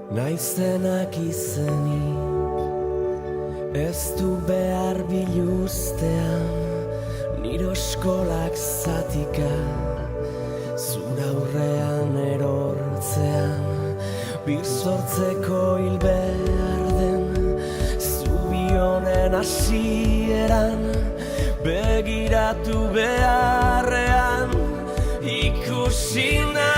Naizenak izeni ez du behar biluztean, nire eskolak zatika zura aurrean erortzean, bir sortzeko hil behar den zubi honen hasieran, begiratu beharrean ikusi nahi